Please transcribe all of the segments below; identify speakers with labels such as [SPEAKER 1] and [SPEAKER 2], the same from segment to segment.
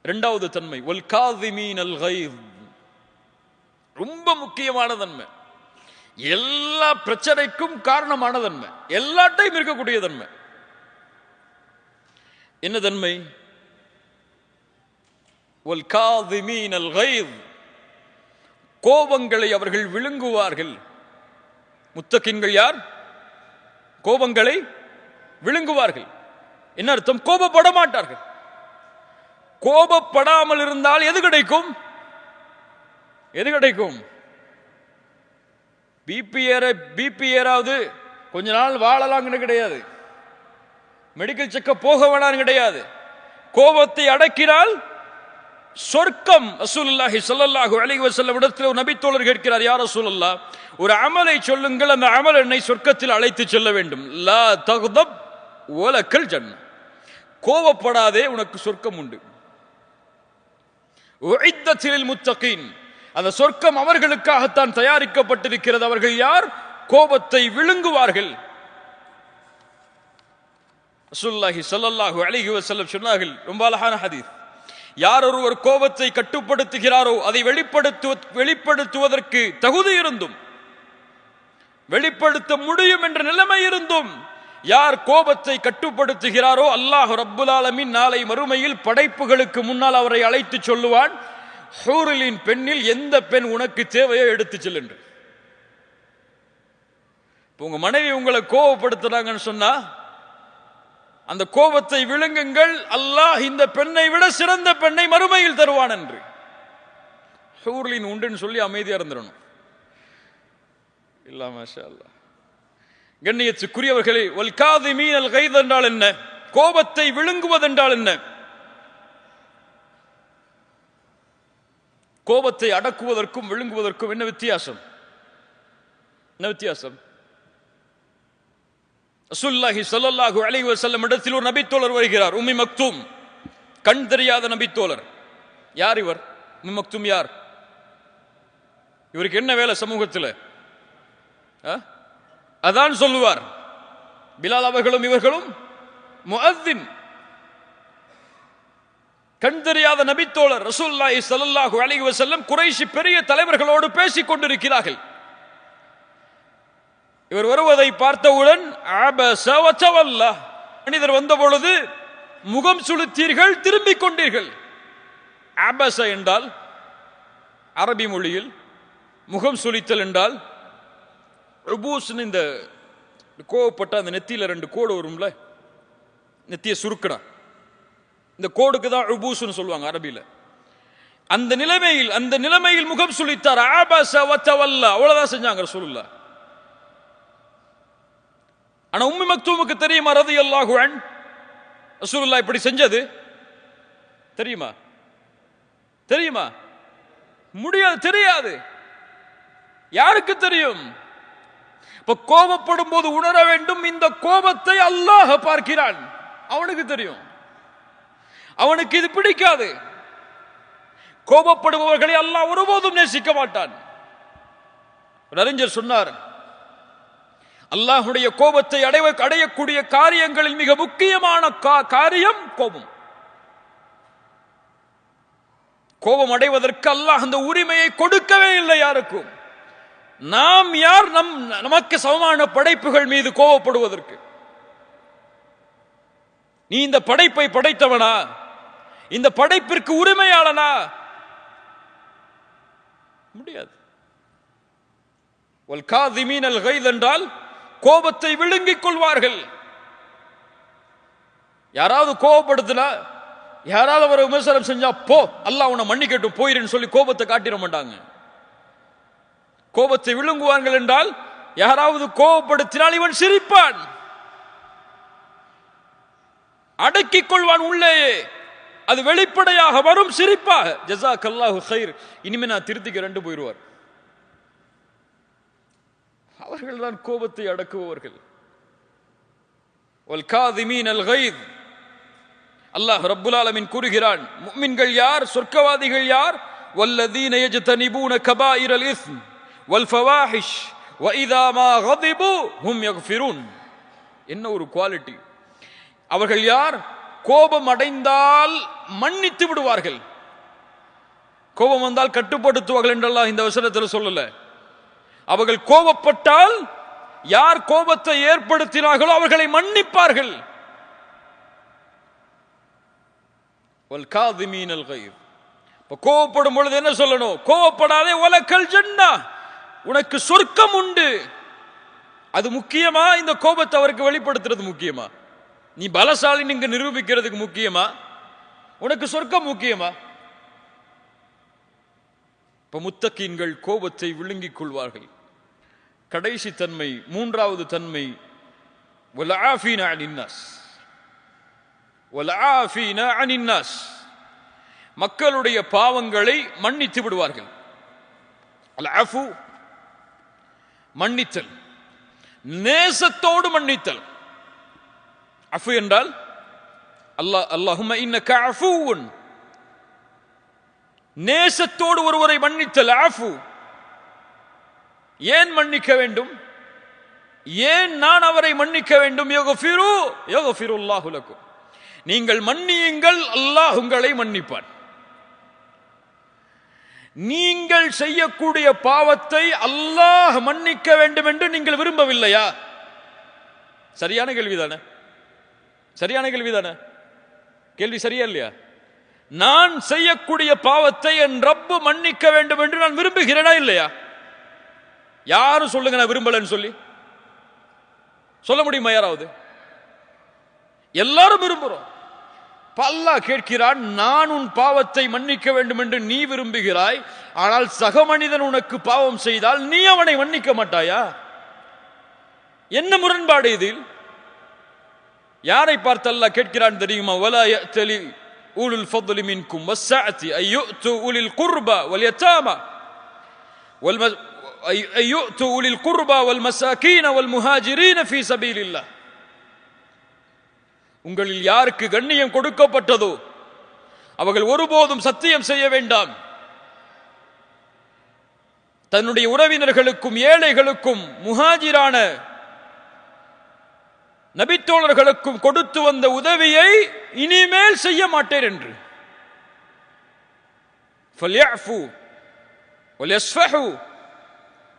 [SPEAKER 1] இரண்டாவது தன்மை வல் காதிமீனல் கைஸ், ரொம்ப முக்கியமான தன்மை, எல்லா பிரச்சனைக்கும் காரணமான தன்மை, எல்லாத்தையும் இருக்கக்கூடிய தன்மை. என்ன தன்மை? வல் காதிமீனல் கைஸ், கோபங்களை அவர்கள் விழுங்குவார்கள். முத்தகின்கள் யார்? கோபங்களை விழுங்குவார்கள். என்ன அர்த்தம்? கோபப்பட மாட்டார்கள். கோபப்படாமல் இருந்தால் எது கிடைக்கும்? எது கிடைக்கும்? பிபி ஏறாவது கொஞ்ச நாள் வாழலாம்னு கிடையாது, மெடிக்கல் செக்கப் போக வேணாம் கிடையாது. கோபத்தை அடக்கினால் சொர்க்கம். ரசூலுல்லாஹி ஸல்லல்லாஹு அலைஹி வஸல்லம் இடத்தில் ஒரு நபி தோழர் கேட்கிறார், யா ரசூலல்லாஹ், ஒரு அமலை சொல்லுங்கள், அந்த அமல் என்னை சொர்க்கத்தில் அழைத்து செல்ல வேண்டும். லா தக்தப் வலக்கல் ஜன்னah, கோபப்படாதே, உனக்கு சொர்க்கம் உண்டு. உஇத்தத் லில் முத்தகீன், அந்த சொர்க்கம் அவர்களுக்காகத்தான் தயாரிக்கப்பட்டிருக்கிறது. அவர்கள் யார்? கோபத்தை விழுங்குவார்கள். ரசூலுல்லாஹி ஸல்லல்லாஹு அலைஹி வஸல்லம் சொன்னார்கள், ரொம்ப அழகான ஹதீஸ், யார் ஒருவர் கோபத்தை கட்டுப்படுத்துகிறாரோ அதை வெளிப்படுத்துவதற்கு தகுதி இருந்தும், வெளிப்படுத்த முடியும் என்ற நிலைமை இருந்தும் யார் கோபத்தை கட்டுப்படுத்துகிறாரோ அல்லாஹ் ரப்புல் ஆலமீன் நாளை மறுமையில் படைப்புகளுக்கு முன்னால் அவரை அழைத்து சொல்லுவான், ஹூரிலின் பெண்ணில் எந்த பெண் உனக்கு தேவையோ எடுத்து செல் என்று. உங்க மனைவி உங்களை கோபப்படுத்துறாங்கன்னு சொன்னா அந்த கோபத்தை விழுங்குங்கள், அல்லாஹ் இந்த பெண்ணை விட சிறந்த பெண்ணை மறுமையில் தருவான் என்று. ஹூர்லின் உண்டுன்னு சொல்லி அமைதியா இருந்துடணும். இல்ல மாஷா அல்லாஹ். கண்ணியத்துக்குரியவர்களே, வல் காதிமீனல் கைஸ் என்றால் என்ன? கோபத்தை விழுங்குவதென்றால் என்ன? கோபத்தை அடக்குவதற்கும் விழுங்குவதற்கும் என்ன வித்தியாசம்? என்ன வித்தியாசம்? ரசூலுல்லாஹி ஸல்லல்லாஹு அலைஹி வஸல்லம் இடத்தில் ஒரு நபித்தோழர் வருகிறார், உம்மி மக்தூம், கண் தெரியாத நபித்தோழர். யார் இவர்? உம்மி மக்தூம் யார்? இவருக்கு என்ன வேலை சமூகத்தில்? அதான் சொல்லுவார். பிலால் அவர்களும் இவர்களும் முஅத்தின். கண் தெரியாத நபித்தோழர் ரசூலுல்லாஹி ஸல்லல்லாஹு அலைஹி வஸல்லம் குறைஷி பெரிய தலைவர்களோடு பேசிக் கொண்டிருக்கிறார்கள். இவர் வருவதை பார்த்தவுடன் அபஸ வ தவல்லா, மனிதர் வந்த பொழுது முகம் சுளித்தீர்கள், திரும்பிக் கொண்டீர்கள். அபஸ என்றால் அரபி மொழியில் முகம் சுளித்தல் என்றால் உபூஸ்னு, இந்த கோவப்பட்ட அந்த நெத்தியில 2 கோடு வரும்ல, நெத்திய சுருக்கணும், இந்த கோடுக்கு தான் உபூஸ்னு சொல்லுவாங்க அரபியில. அந்த நிலைமையில் முகம் சுளித்தார். அபஸ வ தவல்லா, அவ்வளவுதான் செஞ்சாங்க ரசூலுல்லாஹ். ஆனா உம்மி மக்தூமுக்கு தெரியுமா ரலியல்லாஹு அன்ஹு ரசூலுல்லாஹ் இப்படி செஞ்சது? தெரியுமா? தெரியுமா? முடியாது, தெரியாது. யாருக்கு தெரியும்? இப்ப கோபப்படும் போது உணர வேண்டும், இந்த கோபத்தை அல்லாஹ் பார்க்கிறான், அவனுக்கு தெரியும். அவனுக்கு இது பிடிக்காது. கோபப்படுபவர்களை அல்லாஹ் ஒருபோதும் நேசிக்க மாட்டான். ஒரு அறிஞர் சொன்னார், அல்லாஹ்வுடைய கோபத்தை அடையக்கூடிய காரியங்களில் மிக முக்கியமான காரியம் கோபம். கோபம் அடைவதற்கு அல்லாஹ் அந்த உரிமையை கொடுக்கவே இல்லை யாருக்கும். நாம் யார் நமக்கு சமமான படைப்புகள் மீது கோபப்படுவதற்கு? நீ இந்த படைப்பை படைத்தவனா? இந்த படைப்பிற்கு உரிமையாளனா? முடியாது. வல் காதிமீனல் கைஸ் என்றால் கோபத்தை விழுங்கிக் கொள்வார்கள். யாராவது கோபப்படுத்தினா, யாராவது ஒரு விமர்சனம் செஞ்சா போ அல்லாஹ் உன்னை மன்னிக்கட்டும் போயிருன்னு சொல்லி கோபத்தை காட்டிட மாட்டாங்க. கோபத்தை விழுங்குவார்கள் என்றால் யாராவது கோபப்படுத்தினால் இவன் சிரிப்பான், அடக்கிக் கொள்வான் உள்ளேயே, அது வெளிப்படையாக வரும் சிரிப்பாக. ஜஸாக்கல்லாஹு கைர், இனிமே நான் திருத்திக்க 2 போயிடுவார். அவர்கள் தான் கோபத்தை அடக்குபவர்கள். வல் காதிமீனல் கைஸ், அல்லாஹ் ரப்புல் ஆலமீன் கூறுகிறான், முஃமின்கள் யார், சொர்க்கவாதிகள் யார்? வல்லதீன யஜ்தனிபூன கபாயிரல் இஸ்ம் வல் ஃபவாஹிஷ் வ இதா மா கதிபு ஹும் யக்ஃபிரூன். என்ன ஒரு குவாலிட்டி! அவர்கள் யார்? கோபம் அடைந்தால் மன்னித்து விடுவார்கள். கோபம் வந்தால் கட்டுப்படுத்துவார்கள் என்றெல்லாம் இந்த வசனத்தில் சொல்லல. அவர்கள் கோபப்பட்டால் யார் கோபத்தை ஏற்படுத்தினார்களோ அவர்களை மன்னிப்பார்கள். கோபப்படும் பொழுது என்ன சொல்லணும்? கோபப்படாதே, வலக்கல் ஜன்னா, உனக்கு சொர்க்கம் உண்டு. அது முக்கியமா? இந்த கோபத்தை அவருக்கு வெளிப்படுத்துறது முக்கியமா? நீ பலசாலி நீங்க நிரூபிக்கிறதுக்கு முக்கியமா? உனக்கு சொர்க்கம் முக்கியமா? இப்ப முத்தகீன்கள் கோபத்தை விழுங்கிக் கொள்வார்கள். கடைசி தன்மை, மூன்றாவது தன்மை, வல்ஆஃபீன அனின்னாஸ். வல்ஆஃபீன அனின்னாஸ், மக்களுடைய பாவங்களை மன்னித்து விடுவார்கள். அல்ஆஃபு மன்னித்தல், நேசத்தோடு மன்னித்தல். அஃபு என்றால் அல்லாஹும்ம இன்னக அஃபூன், நேசத்தோடு ஒருவரை மன்னித்தல் அஃபு. ஏன் மன்னிக்க வேண்டும்? ஏன் நான் அவரை மன்னிக்க வேண்டும்? யக்ஃபிருல்லாஹு லக்கும், நீங்கள் மன்னியுங்கள், அல்லாஹ் உங்களை மன்னிப்பான். நீங்கள் செய்யக்கூடிய பாவத்தை அல்லாஹ் மன்னிக்க வேண்டும் என்று நீங்கள் விரும்பவில்லையா? சரியான கேள்விதானே? சரியான கேள்விதானே? கேள்வி சரியா இல்லையா? நான் செய்யக்கூடிய பாவத்தை என் ரப்பு மன்னிக்க வேண்டும் என்று நான் விரும்புகிறேனா இல்லையா? யாரும் சொல்லுங்க நான் விரும்பலன்னு சொல்லி சொல்ல முடியுமா யாராவது? எல்லாரும் விரும்புறோம். அல்லாஹ் கேட்கிறான், நான் உன் பாவத்தை மன்னிக்க வேண்டும் என்று நீ விரும்புகிறாய், ஆனால் சக மனிதன் உனக்கு பாவம் செய்தால் நீ அவனை மன்னிக்க மாட்டாயா? என்ன முரண்பாடு இதில்? யாரை பார்த்து அல்லாஹ் கேட்கிறான் தெரியுமா? வலா யஅ்தலி உலுல் ஃபضل மின்கும் வஸ்ஸஅதி அய்யுது உலில் குர்பா வல் யதாமா அய்யுது உலில் குர்பா வல் மசாகீன வல் முஹாஜிரீன ஃபீ சபீலில்லாஹ். உங்களில் யாருக்கு கண்ணியம் கொடுக்கப்பட்டதோ அவர்கள் ஒருபோதும் சத்தியம் செய்ய வேண்டாம். தன்னுடைய உறவினர்களுக்கும் ஏழைகளுக்கும் முஹாஜிரான நபித்தோழர்களுக்கும் கொடுத்து வந்த உதவியை இனிமேல் செய்ய மாட்டேன் என்று. ஃபல்யஃபு வல்யஸ்ஃபஹு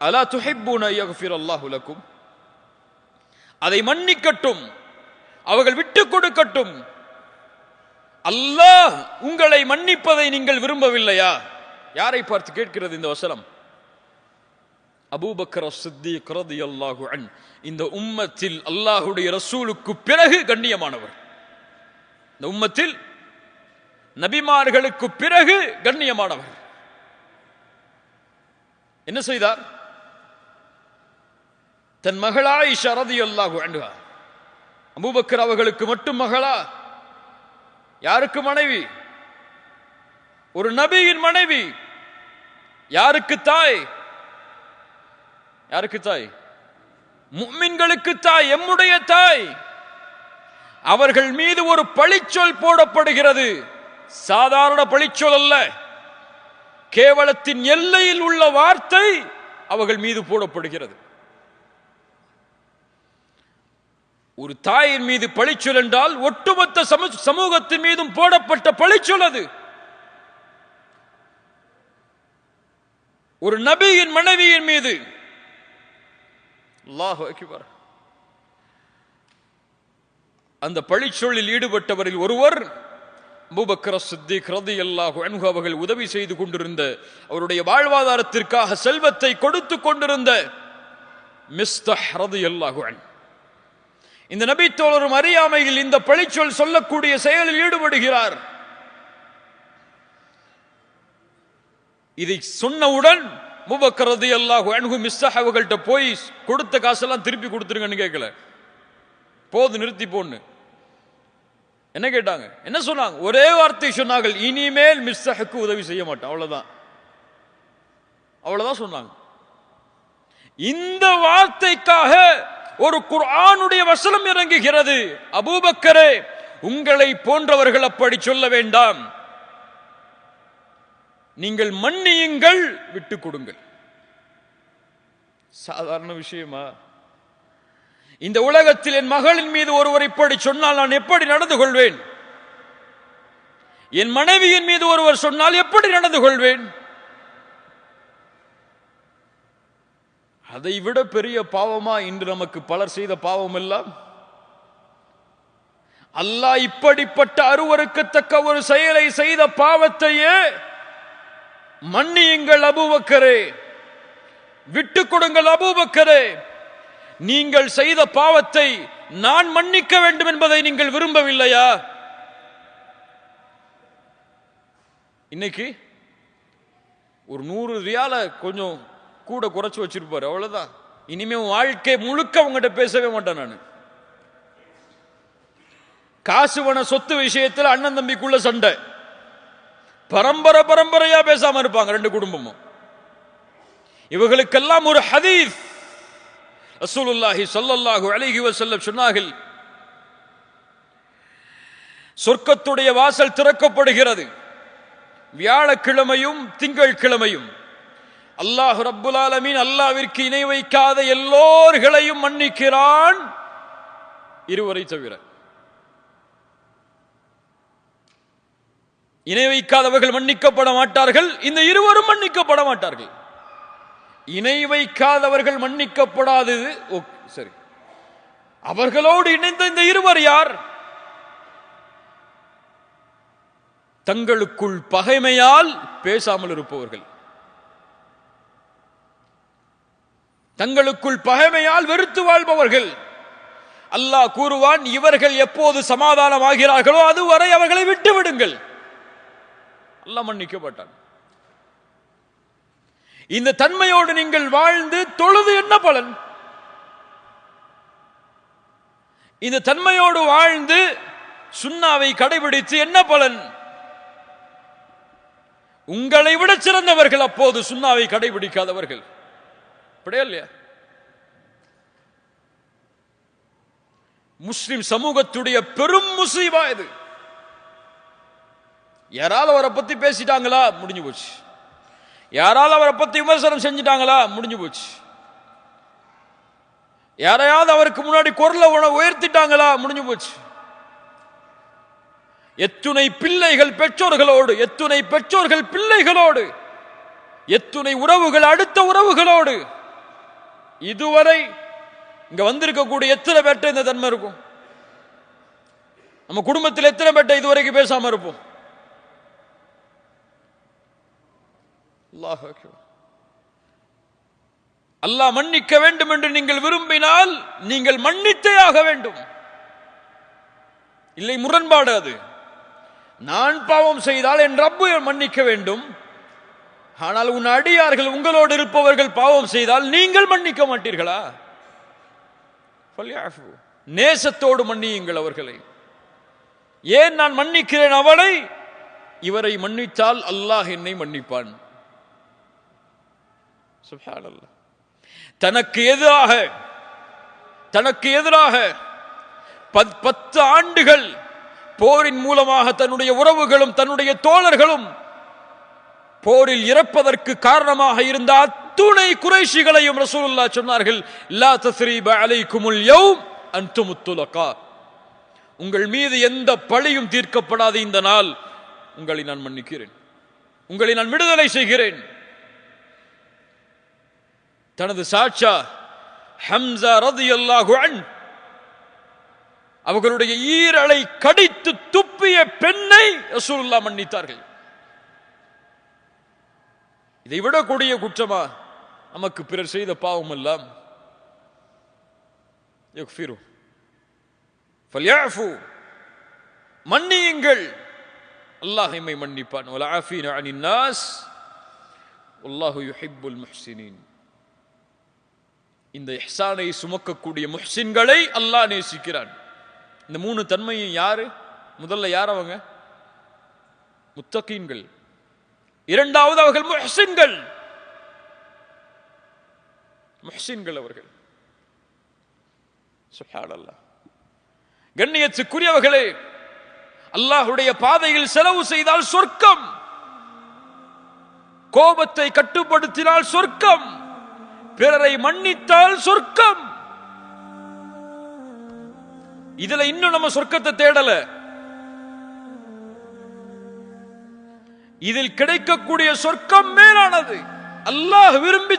[SPEAKER 1] அலா துஹிப்பூன யக்ஃபிரல்லாஹு லக்கும், அதை மன்னிக்கட்டும், அவர்கள் விட்டுக் கொடுக்கட்டும். அல்லாஹ் உங்களை மன்னிப்பதை நீங்கள் விரும்பவில்லையா? யாரை பார்த்து கேட்கிறது இந்த வசனம்? அபூபக்கர் சித்தீக் ரலியல்லாஹு அன்ஹு, இந்த உம்மத்தில் அல்லாஹ்வுடைய ரசூலுக்கு பிறகு கண்ணியமானவர். இந்த உம்மத்தில் நபிமார்களுக்கு பிறகு கண்ணியமானவர். என்ன செய்தார்? தன் மகள் ஆயிஷா ரலியல்லாஹு அன்ஹா, அபூபக்கர் அவர்களுக்கு மட்டும் மகளா? யாருக்கு மனைவி? ஒரு நபியின் மனைவி. யாருக்கு தாய்? யாருக்கு தாய்? முஃமின்களுக்கு தாய், எம்முடைய தாய். அவர்கள் மீது ஒரு பழிச்சொல் போடப்படுகிறது. சாதாரண பழிச்சொல் அல்ல, கேவலத்தின் எல்லையில் உள்ள வார்த்தை அவர்கள் மீது போடப்படுகிறது. ஒரு தாயின் மீது பழிச்சொல் என்றால் ஒட்டுமொத்த சமூகத்தின் மீதும் போடப்பட்ட பழிச்சொல் அது. ஒரு நபியின் மனைவியின் மீது. அல்லாஹு அக்பர். அந்த பழிச்சொல்லில் ஈடுபட்டவரில் ஒருவர் அபூபக்கர் சித்தீக் ரலியல்லாஹு அன்ஹு அவர்கள் உதவி செய்து கொண்டிருந்த, அவருடைய வாழ்வாதாரத்திற்காக செல்வத்தை கொடுத்து கொண்டிருந்த மிஸ்தஹ் ரலியல்லாஹு அன்ஹு. இந்த நபி தோழரும் அறியாமையில் இந்த பழிச்சொல் சொல்லக்கூடிய செயலில் ஈடுபடுகிறார். இதை சொன்னவுடன் அபூபக்கர் ரலியல்லாஹு அன்ஹு மிஸ்தஹ் அவர்கள்ட்ட போய் கொடுத்த காசெல்லாம் திருப்பி கொடுத்துருங்கன்னு கேட்கல, போது நிறுத்தி போன்னு. என்ன கேட்டாங்க? என்ன சொன்னாங்க? ஒரே வார்த்தை சொன்னார்கள், இனிமேல் மிஸ்தஹுக்கு உதவி செய்ய மாட்டேன். அவ்வளவுதான், அவ்வளவுதான் சொன்னாங்க. இந்த வார்த்தைக்காக ஒரு குர்ஆனுடைய வசனம் இறங்குகிறது. அபூபக்கரே, உங்களை போன்றவர்கள் அப்படி சொல்ல வேண்டாம், நீங்கள் மன்னியுங்கள், விட்டுக் கொடுங்கள். சாதாரண விஷயமா? இந்த உலகத்தில் என் மகளின் மீது ஒருவர் இப்படி சொன்னால் நான் எப்படி நடந்து கொள்வேன்? என் மனைவியின் மீது ஒருவர் சொன்னால் எப்படி நடந்து கொள்வேன்? அதை விட பெரிய பாவமா இன்று நமக்கு பலர் செய்த பாவம் எல்லாம்? அல்லாஹ் இப்படிப்பட்ட அருவருக்கத்தக்க ஒரு செயலை செய்த பாவத்தையே மன்னியுங்கள் அபூபக்கரே, விட்டுக் கொடுங்கள் அபூபக்கரே, நீங்கள் செய்த பாவத்தை நான் மன்னிக்க வேண்டும் என்பதை நீங்கள் விரும்பவில்லையா? இன்னைக்கு ஒரு 100 ரியால கொஞ்சம் கூட குறைச்சு வச்சிருப்பாரு, அவ்வளவுதான். இனிமே வாழ்க்கை முழுக்க அவங்ககிட்ட பேசவே மாட்டேன் நான். காசுவன சொத்து விஷயத்தில் அண்ணன் தம்பிக்குள்ள சண்டை, பரம்பரையா பேசாம இருப்பாங்க ரெண்டு குடும்பமும். இவர்களுக்கெல்லாம் ஒரு ஹதீஸ் ரசூலுல்லாஹி ஸல்லல்லாஹு அலைஹி வஸல்லம் சொன்னார்கள், சொர்க்கத்துடைய வாசல் திறக்கப்படுகிறது வியாழக்கிழமையும் திங்கட்கிழமையும். அல்லாஹ் ரப்புல் ஆலமீன் அல்லாஹ்விற்கு இணை வைக்காத எல்லோர்களையும் மன்னிக்கிறான், இருவரை தவிர. இணை வைக்காதவர்கள் மன்னிக்கப்பட மாட்டார்கள், இந்த இருவரும் மன்னிக்கப்பட மாட்டார்கள். இணை வைக்காதவர்கள் மன்னிக்கப்படாதது சரி, அவர்களோடு இணைந்த இந்த இருவர் யார்? தங்களுக்குள் பகைமையால் பேசாமல் இருப்பவர்கள், தங்களுக்குள் பகைமையால் வெறுத்து வாழ்பவர்கள். அல்லாஹ் கூறுவான், இவர்கள் எப்போது சமாதானம் ஆகிறார்களோ அதுவரை அவர்களை விட்டு விடுங்கள். அல்லாஹ் மன்னிக்க மாட்டான். இந்த தன்மையோடு நீங்கள் வாழ்ந்து தொழுது என்ன பலன்? இந்த தன்மையோடு வாழ்ந்து சுன்னாவை கடைபிடித்து என்ன பலன்? உங்களை விட சிறந்தவர்கள் அப்போது சுன்னாவை கடைபிடிக்காதவர்கள். அப்படியே இல்லையா? முஸ்லிம் சமூகத்துடைய பெரும் முசீபா இது. யாராவது அவரை பத்தி பேசிட்டாங்களா முடிஞ்சு போச்சு, யாராவது அவரை பத்தி விமர்சனம் செஞ்சிட்டாங்களா முடிஞ்சு போச்சு, யாரையாவது அவருக்கு முன்னாடி குரலை உயர்த்திட்டாங்களா முடிஞ்சு போச்சு. எத்துணை பிள்ளைகள் பெற்றோர்களோடு, எத்துணை பெற்றோர்கள் பிள்ளைகளோடு, எத்துணை உறவுகள் அடுத்த உறவுகளோடு. இதுவரை இங்க வந்திருக்கக்கூடிய எத்தனை பேர்ட்ட இந்த தன்மை இருக்கும்? நம்ம குடும்பத்தில் எத்தனை பேர்ட்ட இதுவரைக்கும் பேசாம இருப்போம்? அல்லாஹ் மன்னிக்க வேண்டும் என்று நீங்கள் விரும்பினால் நீங்கள் மன்னித்தே ஆக வேண்டும். இல்லை முரண்பாடு அது. நான் பாவம் செய்தால் என் ரப்பு மன்னிக்க வேண்டும், ஆனால் உன் அடியார்கள் உங்களோடு இருப்பவர்கள் பாவம் செய்தால் நீங்கள் மன்னிக்க மாட்டீர்களா? நேசத்தோடு மன்னியுங்கள் அவர்களை. ஏன் நான் மன்னிக்கிறேன் அவளை? இவரை மன்னித்தால் அல்லாஹ் என்னை மன்னிப்பான். சுப்ஹானல்லாஹ். தனக்கு எதிராக 10 ஆண்டுகள் போரின் மூலமாக தன்னுடைய உறவுகளும் தன்னுடைய தோழர்களும் போரில் இறப்பதற்கு காரணமாக இருந்த அத்துணை குறைஷிகளையும் ரசூலுல்லாஹ் சொன்னார்கள், லா தஸ்ரீப அலைக்குமுல் யௌம் அன்துமுத் துலகா, உங்கள் மீது எந்த பழியும் தீர்க்கப்படாத இந்த நாள் உங்களை நான் மன்னிக்கிறேன், உங்களை நான் விடுதலை செய்கிறேன். தனது சாட்சா ஹம்ஸா ரலியல்லாஹு அன்ஹு அவர்களுடைய ஈரலை கடித்து துப்பிய பெண்ணை ரசூலுல்லாஹ் மன்னித்தார்கள். இதை விட கொடிய குற்றமா நமக்கு பிறர் செய்த பாவம் எல்லாம்? யக்ஃபிரு ஃபல்யஃபு, மன்னியுங்கள், அல்லாஹ் எம்மை மன்னிப்பான். வல் ஆஃபீன அனின் நாஸ் வல்லாஹு யுஹிப்புல் முஹ்சினீன். இந்த இஹ்சானை சுமக்கக்கூடிய முஹ்சின்களை அல்லாஹ் நேசிக்கிறான். இந்த 3 தன்மையும் யாரு? முதல்ல யார் அவங்க? முத்தகீன்கள். இரண்டாவது அவர்கள் முஹ்சின்கள். முஹ்சின்கள் அவர்கள். சுப்ஹானல்லாஹ். கண்ணியத்துக்குரியவர்களே, அல்லாஹ்வுடைய பாதையில் செலவு செய்தால் சொர்க்கம், கோபத்தை கட்டுப்படுத்தினால் சொர்க்கம், பிறரை மன்னித்தால் சொர்க்கம். இதுல இன்னும் நம்ம சொர்க்கத்தை தேடல. இதில் கிடைக்கக்கூடிய சொர்க்கம் மேலானது. அல்லாஹ் விரும்பி